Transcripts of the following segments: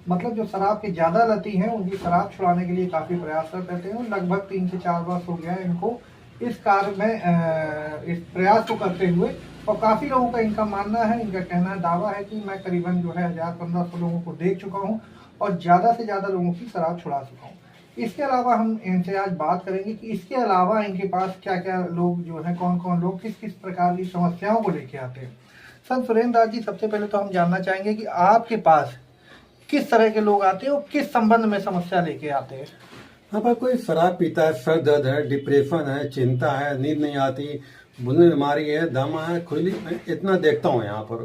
मतलब जो शराब के ज़्यादा लती हैं उनकी शराब छुड़ाने के लिए काफ़ी प्रयासरत रहते हैं। लगभग 3 से 4 वर्ष हो गया है इनको इस कार्य में इस प्रयास को करते हुए, और काफ़ी लोगों का इनका मानना है, इनका कहना है, दावा है कि मैं करीबन जो है 1000-1500 लोगों को देख चुका हूँ और ज़्यादा से ज़्यादा लोगों की शराब छुड़ा चुका हूँ। इसके अलावा हम इनसे आज बात करेंगे कि इसके अलावा इनके पास क्या क्या लोग जो हैं, कौन कौन लोग किस किस प्रकार की समस्याओं को लेके आते हैं। संत सुरेंद्र दास जी, सबसे पहले तो हम जानना चाहेंगे कि आपके पास किस तरह के लोग आते हैं और किस संबंध में समस्या लेके आते हैं। यहाँ पर कोई शराब पीता है, सर दर्द है, डिप्रेशन है, चिंता है, नींद नहीं आती, बुनी बीमारी है, दम है, खुजली, इतना देखता हूँ यहाँ पर।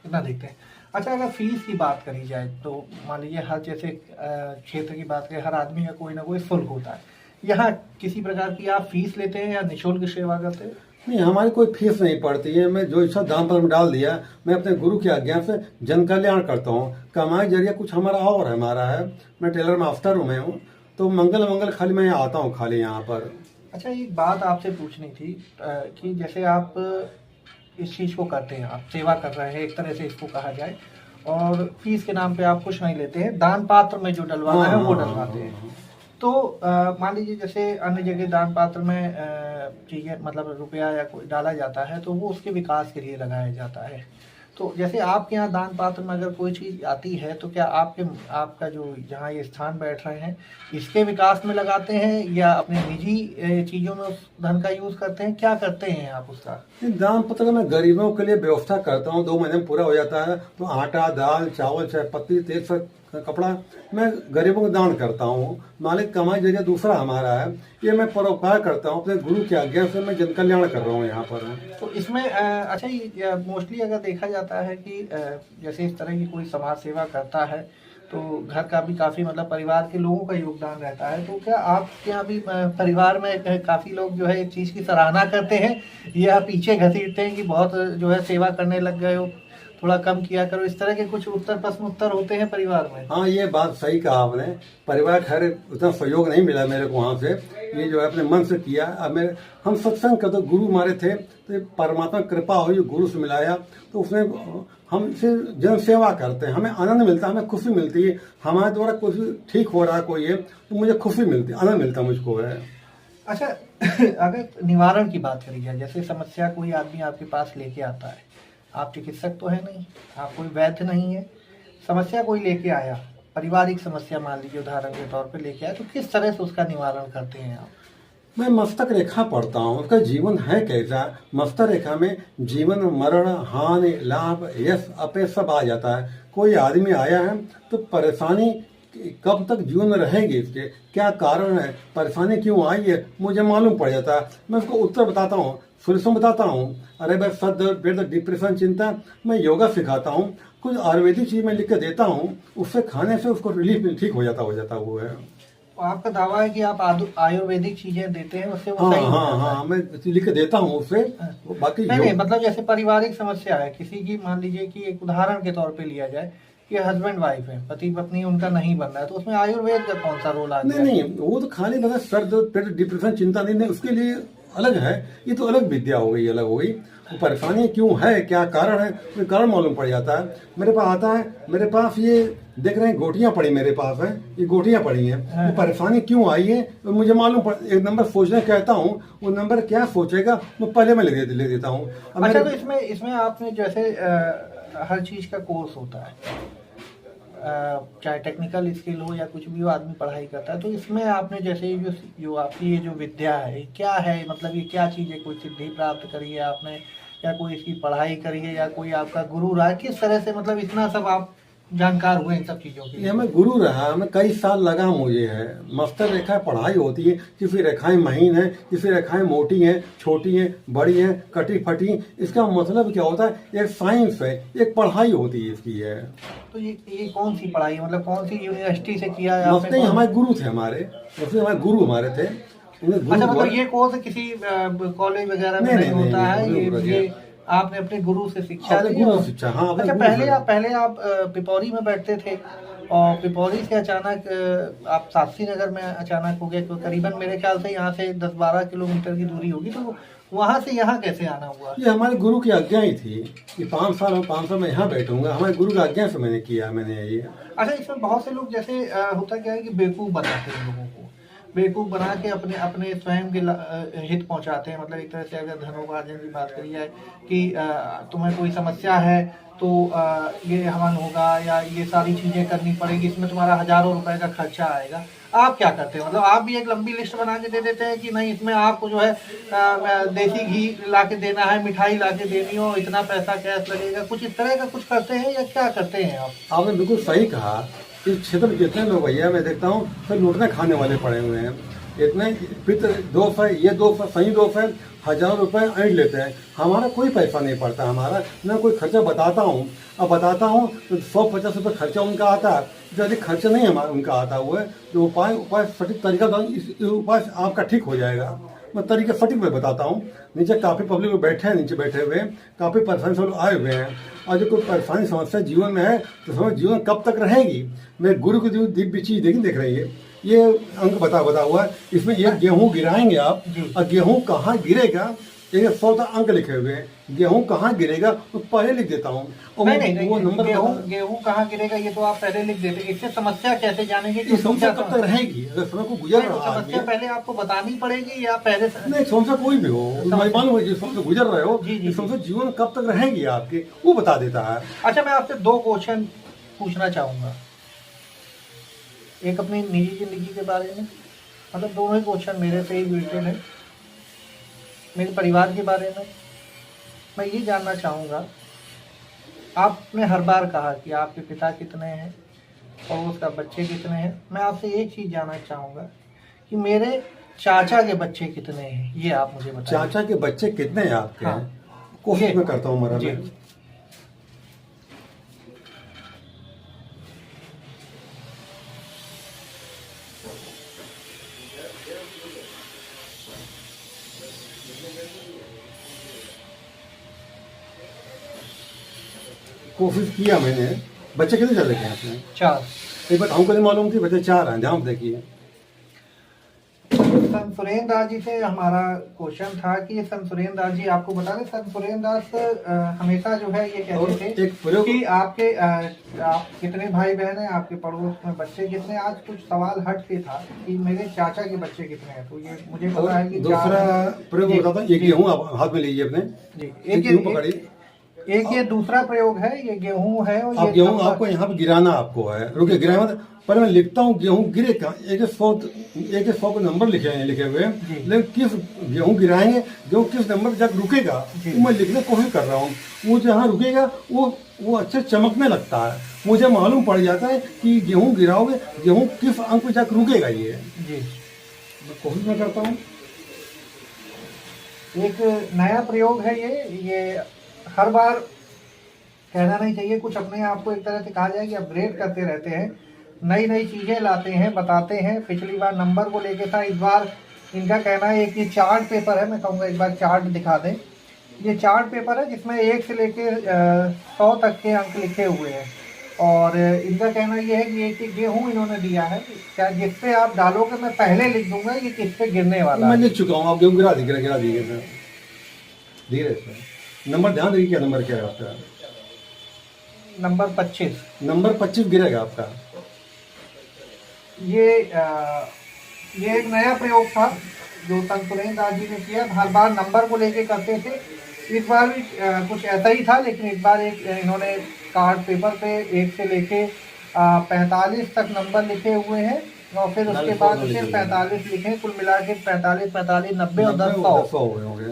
इतना देखते हैं। अच्छा, अगर फीस की बात करी जाए तो मान लीजिए हर जैसे क्षेत्र की बात करें, हर आदमी का कोई ना कोई शुल्क होता है। यहाँ किसी प्रकार की आप फीस लेते हैं या निःशुल्क सेवा करते हैं? नहीं, हमारी कोई फीस नहीं पड़ती है। मैं जो इच्छा दाम पर डाल दिया, मैं अपने गुरु की आज्ञा से जन कल्याण करता हूँ। कमाई जरिया कुछ हमारा और हमारा है। मैं टेलर मास्टर हूँ, मैं हूँ, तो मंगल खाली मैं आता हूँ खाली यहाँ पर। अच्छा, एक बात आपसे पूछनी थी कि जैसे आप इस चीज़ को करते हैं, आप सेवा कर रहे हैं एक तरह से इसको कहा जाए, और फीस के नाम पे आप कुछ नहीं लेते हैं, दान पात्र में जो डलवाना है वो डलवाते हैं। तो मान लीजिए जैसे अन्य जगह दान पात्र में चीज़ें मतलब रुपया या कोई डाला जाता है तो वो उसके विकास के लिए लगाया जाता है। तो जैसे आपके यहाँ दान पात्र में अगर कोई चीज़ आती है तो क्या आपका जो जहाँ ये स्थान बैठ रहे हैं इसके विकास में लगाते हैं या अपने निजी चीज़ों में उस धन का यूज़ करते हैं? क्या करते हैं आप उसका? दान पत्र मैं गरीबों के लिए व्यवस्था करता हूँ। 2 महीने में पूरा हो जाता है, तो आटा, दाल, चावल, चाय पत्ती, तेल, कपड़ा मैं गरीबों को दान करता हूँ। मालिक कमाई जरिया दूसरा हमारा है, ये मैं परोपकार करता हूँ। अपने गुरु की आज्ञा से मैं जन कल्याण कर रहा हूँ यहाँ पर। तो इसमें अच्छा, ये मोस्टली अगर देखा जाता है कि जैसे इस तरह की कोई समाज सेवा करता है तो घर का भी काफ़ी मतलब परिवार के लोगों का योगदान रहता है। तो क्या आपके यहाँ भी परिवार में काफ़ी लोग जो है इस चीज़ की सराहना करते हैं या पीछे घसीटते हैं कि बहुत जो है सेवा करने लग गए हो, थोड़ा कम किया करो, इस तरह के कुछ प्रश्न उत्तर होते हैं परिवार में? हाँ, ये बात सही कहा आपने। परिवार खैर उतना सहयोग नहीं मिला मेरे को वहाँ से। ये जो है अपने मन से किया। अब हम सत्संग करते, गुरु हमारे थे, तो परमात्मा कृपा हुई, गुरु से मिलाया, तो उसने हम से जन सेवा करते हैं, हमें आनंद मिलता है, हमें खुशी मिलती है। हमारे द्वारा कुछ ठीक हो रहा है कोई है तो मुझे खुशी मिलती है, आनंद मिलता है मुझको है। अच्छा, अगर निवारण की बात करी जाए, जैसे समस्या कोई आदमी आपके पास लेके आता है, आप चिकित्सक तो है नहीं, आप कोई वैद्य नहीं है, समस्या कोई लेके आया, पारिवारिक समस्या मान लीजिए उदाहरण के तौर पे लेके आया, तो किस तरह से उसका निवारण करते हैं आप? मैं मस्तक रेखा पढ़ता हूँ, उसका जीवन है कैसा। मस्तक रेखा में जीवन, मरण, हानि, लाभ, यश, अपयश सब आ जाता है। कोई आदमी आया है तो परेशानी कब तक जीवन में रहेगी, इसके क्या कारण है, परेशानी क्यों आई है, मुझे मालूम पड़ जाता है। मैं उसको उत्तर बताता हूँ, सोल्यूशन बताता हूँ। अरे भाई, सर दर्द, पेट दर्द, डिप्रेशन, चिंता, मैं योगा सिखाता हूँ, कुछ आयुर्वेदिक चीज मैं लिख के देता हूँ, उससे खाने से उसको रिलीफ ठीक हो जाता वो है। तो आपका दावा है कि आप आयुर्वेदिक चीजें देते हैं, उससे वो हाँ सही हो हाँ जाता है? हाँ, मैं लिख के देता हूँ उससे। बाकी नहीं, मतलब जैसे पारिवारिक समस्या है किसी की, मान लीजिए कि एक उदाहरण के तौर पे लिया जाए कि हस्बैंड वाइफ है, पति पत्नी, उनका नहीं बन रहा है, तो उसमें आयुर्वेद का कौन सा रोल आता है? नहीं, वो तो खाली बता सर दर्द, पेट, डिप्रेशन, चिंता नहीं, उसके लिए अलग है। ये तो अलग विद्या हो गई, अलग हो गई। वो परेशानी क्यों है, क्या कारण है, तो कारण मालूम पड़ जाता है। मेरे पास आता है, मेरे पास ये देख रहे हैं गोटियां पड़ी मेरे पास है, ये गोटियां पड़ी हैं, वो परेशानी क्यों आई है तो मुझे मालूम पड़, एक नंबर सोचने कहता हूँ, वो नंबर क्या सोचेगा वो पहले मैं ले देता हूँ। अच्छा, तो इसमें आपने जैसे हर चीज का कोर्स होता है, चाहे टेक्निकल स्किल हो या कुछ भी हो, आदमी पढ़ाई करता है, तो इसमें आपने जैसे जो आपकी ये जो विद्या है क्या है, मतलब ये क्या चीज़ है, कोई सिद्धि प्राप्त करी है आपने या कोई इसकी पढ़ाई करी है या कोई आपका गुरु रहा है, किस तरह से मतलब इतना सब आप जानकार हुए इन सब चीज़ों के? ये मैं गुरु रहा, मैं कई साल लगा मुझे है। मस्तर रेखा पढ़ाई होती है, किसी रेखाएं महीन है, किसी रेखाएं मोटी हैं, छोटी हैं, बड़ी हैं, कटी फटी। इसका मतलब क्या होता है, एक साइंस है, एक पढ़ाई होती है इसकी है। तो ये कौन सी पढ़ाई, मतलब कौन सी यूनिवर्सिटी से किया है आपने? हमारे गुरु थे, हमारे गुरु हमारे थे। अच्छा, मतलब ये कोर्स किसी कॉलेज वगैरह में नहीं होता है, ये आपने अपने गुरु से शिक्षा ली? हाँ। अच्छा, पहले आप पिपौरी में बैठते थे और पिपौरी से अचानक आप शास्त्री नगर में अचानक हो गए, तो करीबन मेरे ख्याल से यहाँ से 10-12 किलोमीटर की दूरी होगी, तो वहां से यहाँ कैसे आना हुआ? ये हमारे गुरु की आज्ञा ही थी कि 5 साल मैं यहाँ बैठूंगा, हमारे गुरु की आज्ञा से मैंने किया, मैंने ये। अच्छा, इसमें बहुत से लोग जैसे होता क्या है कि बेवकूफ बनाते हैं लोगों को, बेवकूफ बना के अपने अपने स्वयं के हित पहुंचाते हैं। मतलब एक तरह से अगर धनोपार्जन की बात करी जाए कि तुम्हें कोई समस्या है तो ये हवन होगा या ये सारी चीजें करनी पड़ेगी, इसमें तुम्हारा हजारों रुपए का खर्चा आएगा। आप क्या करते हैं? मतलब आप भी एक लंबी लिस्ट बना के दे देते हैं कि नहीं, इसमें आपको जो है देसी घी ला के देना है, मिठाई ला के देनी हो, इतना पैसा कैश लगेगा, कुछ इस तरह का कुछ करते हैं या क्या करते हैं आप? आपने बिल्कुल सही कहा। इस क्षेत्र में जितने लोग भैया मैं देखता हूँ सब लूटने खाने वाले पड़े हुए हैं। इतने पित्र दोष है, ये दोष है, सही दोष है, हजारों रुपए ऐंठ लेते हैं। हमारा कोई पैसा नहीं पड़ता, हमारा मैं कोई खर्चा बताता हूँ, अब बताता हूँ तो 150 रुपये खर्चा उनका आता है, ज़्यादा खर्चा नहीं हमारा उनका आता हुआ है। तो उपाय सटीक तरीका, इस उपाय आपका ठीक हो जाएगा। मैं तरीका सटीक में बताता हूँ। नीचे काफ़ी पब्लिक लोग बैठे हैं, नीचे बैठे हुए हैं, काफ़ी परेशानी से लोग आए हुए हैं। और जो कोई परेशानी समस्या जीवन में है तो समझ जीवन कब तक रहेगी। मैं गुरु की जो दिव्य चीज़ देख रही है, ये अंक बता हुआ है। इसमें एक गेहूं गिराएंगे आप और गेहूं कहाँ गिरेगा, एक 100 अंक लिखे हुए हैं। गेहूं कहाँ गिरेगा तो पहले लिख देता हूँ। नहीं, वो नंबर गेहूं कहाँ गिरेगा ये तो आप पहले लिख देते। इससे समस्या कैसे जानेंगे कि समस्या कब तक रहेगी? अगर समय को गुजर रहा है, समस्या पहले आपको बतानी पड़ेगी या पहले नहीं? समस्या कोई भी हो, मालूम है समस्या गुजर रहे हो, समस्या जीवन कब तक रहेगी आपके, वो बता देता है। अच्छा, मैं आपसे 2 क्वेश्चन पूछना चाहूंगा। एक अपनी निजी जिंदगी के बारे में, मतलब दोनों ही क्वेश्चन मेरे से ही रिलेटेड है, मेरे परिवार के बारे में। मैं ये जानना चाहूँगा, आपने हर बार कहा कि आपके पिता कितने हैं और उसका बच्चे कितने हैं। मैं आपसे एक चीज़ जानना चाहूँगा कि मेरे चाचा के बच्चे कितने हैं, ये आप मुझे बताइए। चाचा के बच्चे कितने हैं आपके? हाँ। कोशिश में करता हूँ मरा में। कोशिश किया मैंने। बच्चे कितने चले गए आपने? 4। एक बात हमको नहीं मालूम थी, बच्चे 4 हैं। ध्यान देखिए। संत सुरेंद्र दास जी से हमारा क्वेश्चन था कि संत सुरेंद्र दास जी, आपको बता दें, संत सुरेंद्र दास हमेशा जो है ये कहते थे कि आपके आप कितने भाई बहन हैं, आपके पड़ोस में बच्चे कितने। आज कुछ सवाल हट के था कि मेरे चाचा के बच्चे कितने हैं, तो ये मुझे पता है कि दूसरा प्रयोग बताता हूँ। एक गेहूँ आप हाथ में लीजिए अपने, एक गेहूँ पकड़िए। एक ये दूसरा प्रयोग है, ये गेहूं है और ये गेहूं आपको यहाँ पे गिराना आपको है। रुके, गिराना मत, पर मैं लिखता हूँ गेहूं गिरे का। एक 100 के नंबर लिखे हुए हैं, लेकिन किस गेहूं गिराएंगे, गेहूं किस नंबर पर जाकर रुकेगा वो मैं लिखने की कोशिश कर रहा हूँ। वो जहाँ रुकेगा वो अच्छे चमकने लगता है, मुझे मालूम पड़ जाता है कि गेहूं गिराओगे, गेहूं किस अंक पे जाकर रुकेगा। ये मैं कोशिश में करता हूँ। एक नया प्रयोग है ये हर बार कहना नहीं चाहिए, कुछ अपने आप को एक तरह से कहा जाए कि अपग्रेड करते रहते हैं, नई चीजें लाते हैं, बताते हैं। पिछली बार नंबर को लेके था, इस बार इनका कहना है कि चार्ट पेपर है। मैं कहूँगा एक बार चार्ट दिखा दें। ये चार्ट पेपर है जिसमें 1 से लेके 100 तक के अंक लिखे हुए हैं और इनका कहना ये है कि एक गेहूं इन्होंने दिया है, क्या जिस पे आप डालोगे मैं पहले लिख दूंगा ये किस पे गिरने वाला है। मैं लिख चुका हूँ, आप गेहूं गिरा दीजिए धीरे से। नंबर ध्यान दीजिए, क्या नंबर क्या है आपका? नंबर 25। नंबर 25 गिरेगा आपका। ये एक नया प्रयोग था जो संत सुरेंद्र दास जी ने किया। हर बार नंबर को लेके करते थे, इस बार भी कुछ ऐसा ही था, लेकिन इस बार इन्होंने कार्ड पेपर पे 1 से लेके 45 तक नंबर लिखे हुए हैं और फिर उसके बाद फिर 45 लिखे। कुल मिला के 45, 90 और 10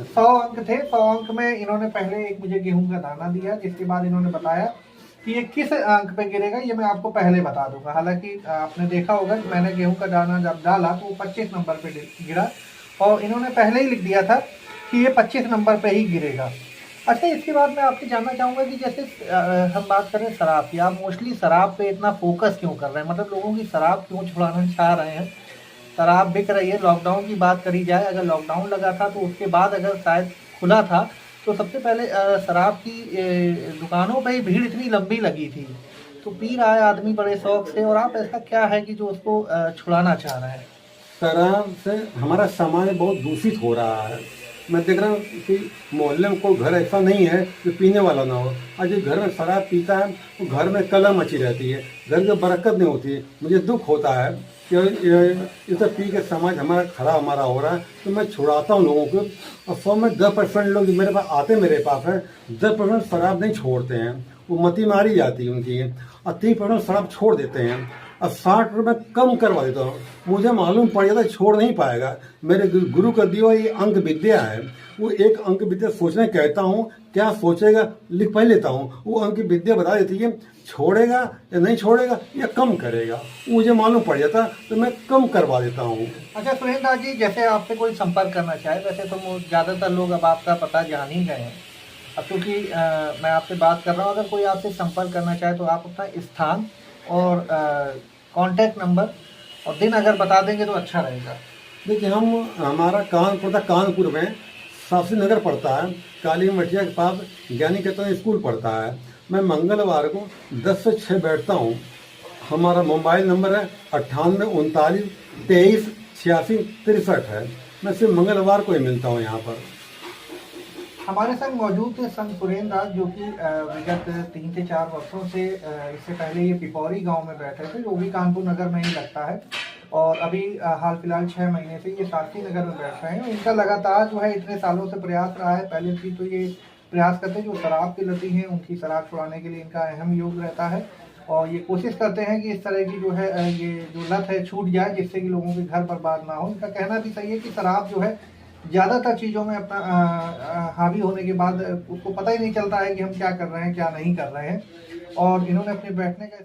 100 अंक थे। 100 अंक में इन्होंने पहले एक मुझे गेहूं का दाना दिया, जिसके बाद इन्होंने बताया कि ये किस अंक पे गिरेगा ये मैं आपको पहले बता दूंगा। हालांकि आपने देखा होगा कि मैंने गेहूं का दाना जब डाला तो वो 25 नंबर पे गिरा और इन्होंने पहले ही लिख दिया था कि ये 25 नंबर पे ही गिरेगा। अच्छा, इसके बाद मैं आपसे जानना चाहूँगा कि जैसे हम बात करें शराब की, आप मोस्टली शराब पे इतना फोकस क्यों कर रहे हैं? मतलब लोगों की शराब क्यों छुड़ाना चाह रहे हैं? शराब बिक रही है। लॉकडाउन की बात करी जाए, अगर लॉकडाउन लगा था तो उसके बाद अगर शायद खुला था तो सबसे पहले शराब की दुकानों पे ही भीड़ इतनी लंबी लगी थी, तो पी रहा है आदमी बड़े शौक से, और आप ऐसा क्या है कि जो उसको छुड़ाना चाह रहे हैं? शराब से हमारा समाज बहुत दूषित हो रहा है। मैं देख रहा हूँ कि मोहल्ले में कोई घर ऐसा नहीं है जो पीने वाला ना हो। और जो घर में शराब पीता है वो घर में कलह मची रहती है, घर में बरकत नहीं होती है। मुझे दुख होता है कि इसे पी के समाज हमारा खराब हमारा हो रहा है। तो मैं छुड़ाता हूँ लोगों को, और 100 में 10% लोग जो मेरे पास आते मेरे पास है, 10% शराब नहीं छोड़ते हैं, वो मती मारी जाती है उनकी, और 30% शराब छोड़ देते हैं, और 60 रुपये कम करवा देता हूँ। मुझे मालूम पड़ जाता छोड़ नहीं पाएगा। मेरे गुरु का दिया ये अंक विद्या है, वो एक अंक विद्या सोचने कहता हूँ, क्या सोचेगा लिख पढ़ लेता हूँ, वो अंक विद्या बता देती है छोड़ेगा या नहीं छोड़ेगा या कम करेगा। मुझे मालूम पड़ जाता तो मैं कम करवा देता हूँ। अच्छा सुरेंद्र दास जी, जैसे आपसे कोई संपर्क करना चाहे, वैसे तो ज़्यादातर लोग अब आपका पता जान ही गए हैं, अब क्योंकि मैं आपसे बात कर रहा हूँ, अगर कोई आपसे संपर्क करना चाहे तो आप अपना स्थान और कॉन्टैक्ट नंबर और दिन अगर बता देंगे तो अच्छा रहेगा। देखिए, हमारा कानपुर में शास्त्री नगर पड़ता है, काली मठिया के पास ज्ञानी केतन स्कूल पड़ता है। मैं मंगलवार को 10 से 6 बैठता हूँ। हमारा मोबाइल नंबर है 98 39 23 86 63 है। मैं सिर्फ मंगलवार को ही मिलता हूँ यहाँ पर। हमारे संग मौजूद थे संत सुरेंद्र दास, जो कि विगत 3 से 4 वर्षों से इससे पहले ये पिपौरी गांव में बैठे थे, जो भी कानपुर नगर में ही लगता है, और अभी हाल फिलहाल 6 महीने से ये शास्त्री नगर में बैठ रहे हैं। इनका लगातार जो है इतने सालों से प्रयास रहा है। पहले भी तो ये प्रयास करते हैं, जो शराब की लती हैं उनकी शराब छुड़ाने के लिए इनका अहम योग रहता है, और ये कोशिश करते हैं कि इस तरह की जो है ये जो लत है छूट जाए, जिससे कि लोगों के घर बर्बाद ना हो। इनका कहना भी सही है कि शराब जो है ज़्यादातर चीज़ों में अपना हावी होने के बाद उसको पता ही नहीं चलता है कि हम क्या कर रहे हैं क्या नहीं कर रहे हैं। और इन्होंने अपने बैठने का